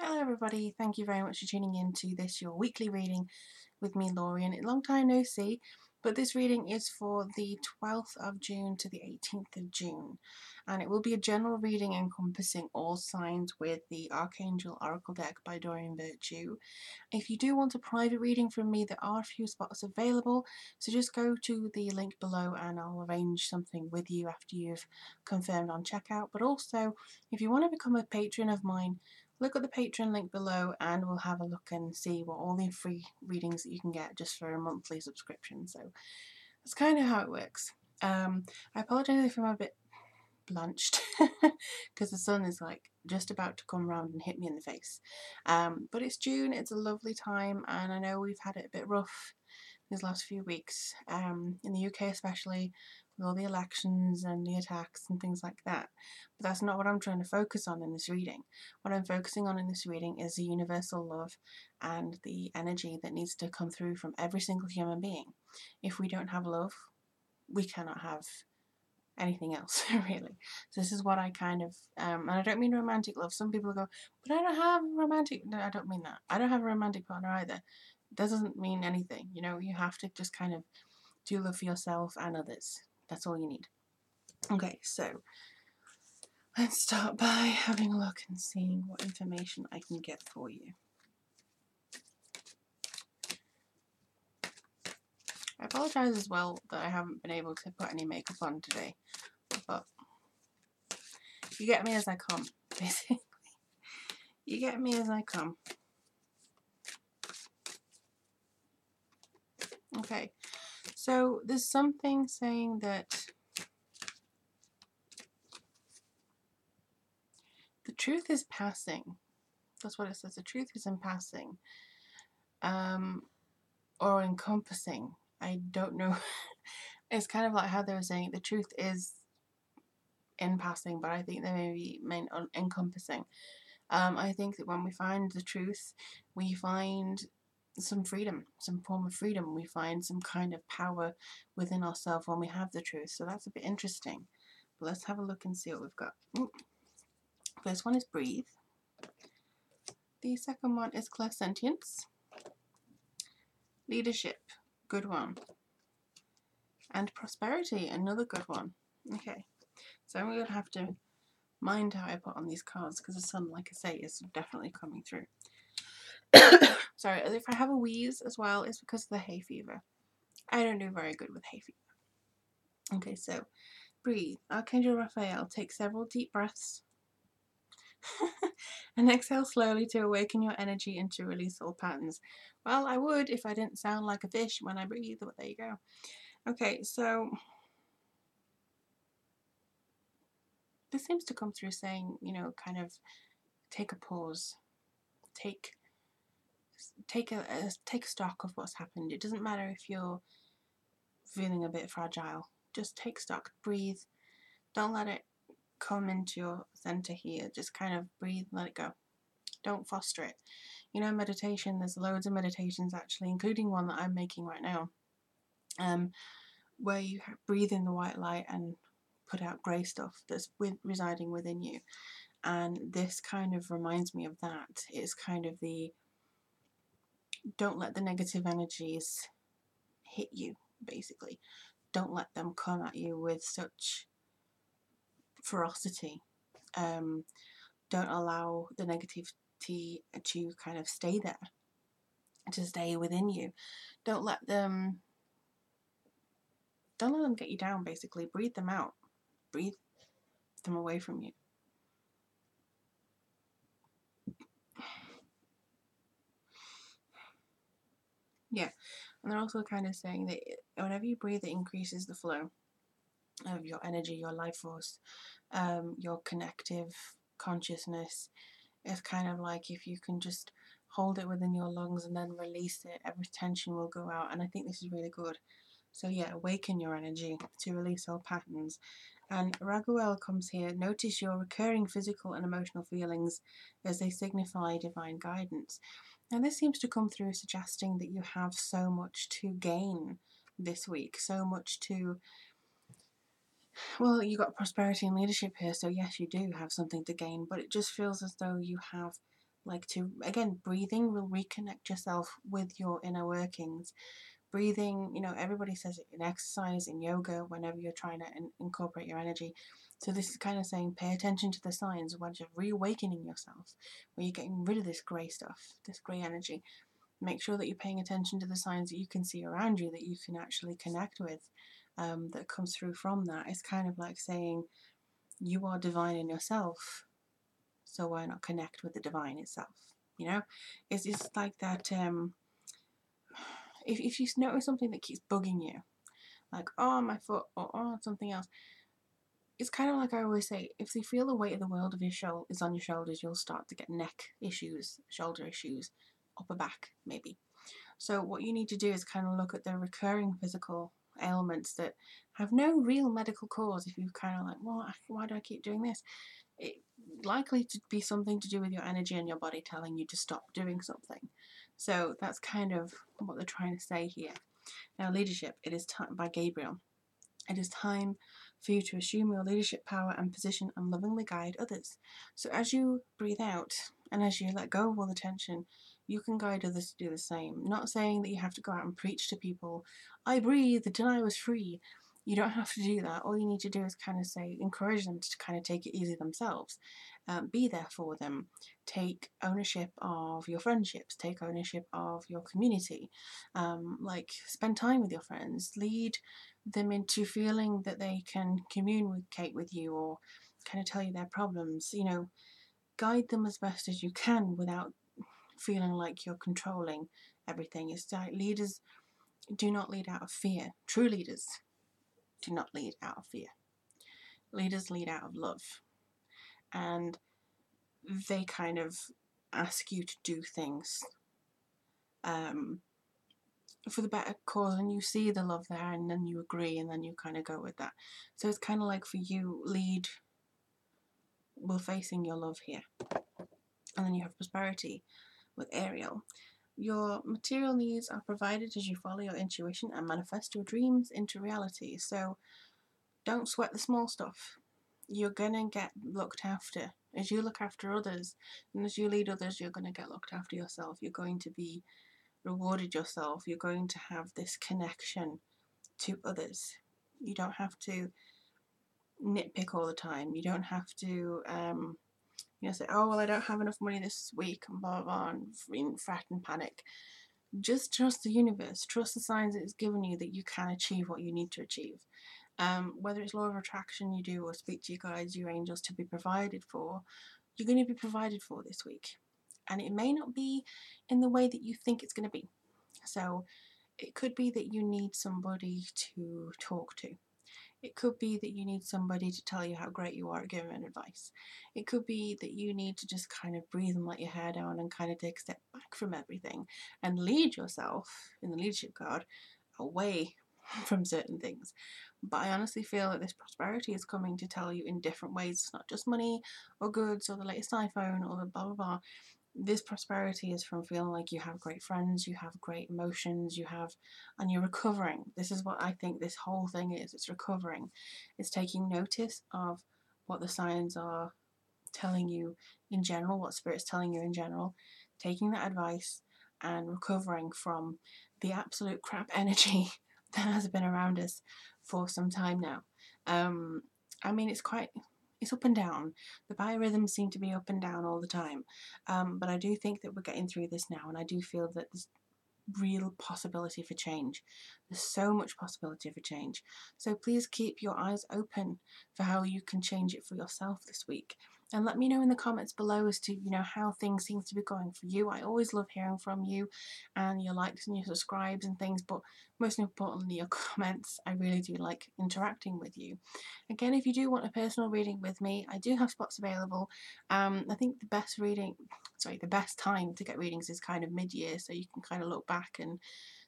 Hello everybody, thank you very much for tuning in to this, your weekly reading with me, Lorien. Long time no see, but this reading is for the 12th of June to the 18th of June, and it will be a general reading encompassing all signs with the Archangel Oracle deck by Dorian Virtue. If you do want a private reading from me, there are a few spots available, so just go to the link below and I'll arrange something with you after you've confirmed on checkout. But also, if you want to become a patron of mine, look at the Patreon link below and we'll have a look and see what all the free readings that you can get just for a monthly subscription. So that's kind of how it works. I apologise if I'm a bit blanched because the sun is like just about to come round and hit me in the face. But it's June, it's a lovely time, and I know we've had it a bit rough these last few weeks, in the UK especially, with all the elections and the attacks and things like that. But that's not what I'm trying to focus on in this reading. What I'm focusing on in this reading is the universal love and the energy that needs to come through from every single human being. If we don't have love, we cannot have anything else, really. So this is what I kind of, and I don't mean romantic love. Some people go, but I don't have romantic, no, I don't mean that. I don't have a romantic partner either. That doesn't mean anything, you know. You have to just kind of do love for yourself and others. That's all you need. Okay, so let's start by having a look and seeing what information I can get for you. I apologise as well that I haven't been able to put any makeup on today, but you get me as I come, basically. You get me as I come. Okay, so there's something saying that the truth is passing. That's what it says. The truth is in passing, or encompassing. I don't know. It's kind of like how they were saying the truth is in passing, but I think they maybe meant encompassing. I think that when we find the truth, we find some freedom, some form of freedom. We find some kind of power within ourselves when we have the truth. So that's a bit interesting. But let's have a look and see what we've got. First one is breathe. The second one is clairsentience. Leadership, good one. And prosperity, another good one. Okay, so I'm going to have to mind how I put on these cards because the sun, like I say, is definitely coming through. Sorry, if I have a wheeze as well, it's because of the hay fever. I don't do very good with hay fever. Okay, so breathe. Archangel Raphael, take several deep breaths and exhale slowly to awaken your energy and to release all patterns. Well, I would if I didn't sound like a fish when I breathe, but there you go. Okay, so this seems to come through saying, you know, kind of take a pause, take stock of what's happened. It doesn't matter if you're feeling a bit fragile. Just take stock, breathe. Don't let it come into your center here. Just kind of breathe, let it go. Don't foster it. You know, meditation, there's loads of meditations actually, including one that I'm making right now, where you breathe in the white light and put out grey stuff that's residing within you. And this kind of reminds me of that. It's kind of the don't let the negative energies hit you, basically. Don't let them come at you with such ferocity. Don't allow the negativity to kind of stay there, to stay within you. Don't let them get you down, basically. Breathe them out. Breathe them away from you. Yeah, and they're also kind of saying that whenever you breathe, it increases the flow of your energy, your life force, your connective consciousness. It's kind of like if you can just hold it within your lungs and then release it, every tension will go out. And I think this is really good. So yeah, awaken your energy to release all patterns. And Raguel comes here. Notice your recurring physical and emotional feelings as they signify divine guidance. Now this seems to come through suggesting that you have so much to gain this week, so much to, well, you got prosperity and leadership here, so yes, you do have something to gain, but it just feels as though you have like to, again, breathing will reconnect yourself with your inner workings. Breathing, you know, everybody says it in exercise, in yoga, whenever you're trying to incorporate your energy. So this is kind of saying, pay attention to the signs when you're reawakening yourself, where you're getting rid of this grey stuff, this grey energy. Make sure that you're paying attention to the signs that you can see around you, that you can actually connect with, that comes through from that. It's kind of like saying, you are divine in yourself, so why not connect with the divine itself? You know, it's like that. If you notice something that keeps bugging you, like, oh, my foot, or oh, something else, it's kind of like I always say, if you feel the weight of the world of your is on your shoulders, you'll start to get neck issues, shoulder issues, upper back maybe. So what you need to do is kind of look at the recurring physical ailments that have no real medical cause. If you kind of like, well, why do I keep doing this? It's likely to be something to do with your energy and your body telling you to stop doing something. So that's kind of what they're trying to say here. Now, leadership, it is time, by Gabriel. It is time for you to assume your leadership power and position and lovingly guide others. So as you breathe out and as you let go of all the tension, you can guide others to do the same. Not saying that you have to go out and preach to people, I breathed and I was free. You don't have to do that. All you need to do is kind of say, encourage them to kind of take it easy themselves. Be there for them. Take ownership of your friendships. Take ownership of your community. Like, spend time with your friends. Lead them into feeling that they can communicate with you or kind of tell you their problems. You know, guide them as best as you can without feeling like you're controlling everything. It's like, leaders do not lead out of fear. True leaders do not lead out of fear. Leaders lead out of love. And they kind of ask you to do things for the better cause, and you see the love there, and then you agree, and then you kind of go with that. So it's kind of like, for you, lead, we're facing your love here. And then you have prosperity with Ariel. Your material needs are provided as you follow your intuition and manifest your dreams into reality. So don't sweat the small stuff. You're going to get looked after. As you look after others, and as you lead others, you're going to get looked after yourself. You're going to be rewarded yourself. You're going to have this connection to others. You don't have to nitpick all the time. You don't have to say, oh, well, I don't have enough money this week, and blah, blah, blah, and fret and panic. Just trust the universe. Trust the signs it's given you that you can achieve what you need to achieve. Whether it's law of attraction you do, or speak to your guides, your angels, to be provided for, you're going to be provided for this week. And it may not be in the way that you think it's going to be. So it could be that you need somebody to talk to. It could be that you need somebody to tell you how great you are at giving advice. It could be that you need to just kind of breathe and let your hair down and kind of take a step back from everything and lead yourself, in the leadership card, away from certain things. But I honestly feel that this prosperity is coming to tell you in different ways. It's not just money or goods or the latest iPhone or the blah blah blah. This prosperity is from feeling like you have great friends, you have great emotions, and you're recovering. This is what I think this whole thing is. It's recovering. It's taking notice of what the signs are telling you in general, what Spirit's telling you in general, taking that advice and recovering from the absolute crap energy that has been around us for some time now. I mean, it's up and down. The biorhythms seem to be up and down all the time. But I do think that we're getting through this now, and I do feel that there's real possibility for change. There's so much possibility for change. So please keep your eyes open for how you can change it for yourself this week. And let me know in the comments below as to, how things seem to be going for you. I always love hearing from you and your likes and your subscribes and things, but most importantly, your comments. I really do like interacting with you. Again, if you do want a personal reading with me, I do have spots available. I think the best time to get readings is kind of mid-year, so you can kind of look back and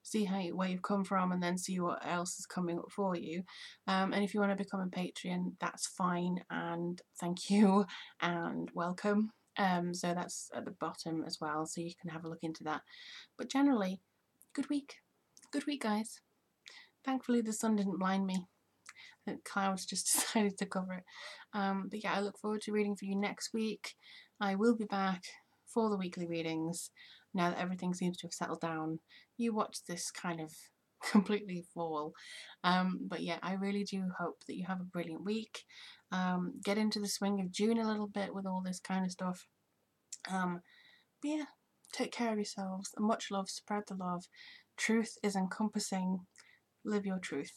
see where you've come from, and then see what else is coming up for you. And if you want to become a Patreon, that's fine, and thank you and welcome. So that's at the bottom as well, so you can have a look into that. But generally, good week, guys. Thankfully the sun didn't blind me. The clouds just decided to cover it. But yeah, I look forward to reading for you next week. I will be back for the weekly readings. Now that everything seems to have settled down, you watch this kind of completely fall. But yeah, I really do hope that you have a brilliant week. Get into the swing of June a little bit with all this kind of stuff. But yeah, take care of yourselves. Much love, spread the love. Truth is encompassing. Live your truth.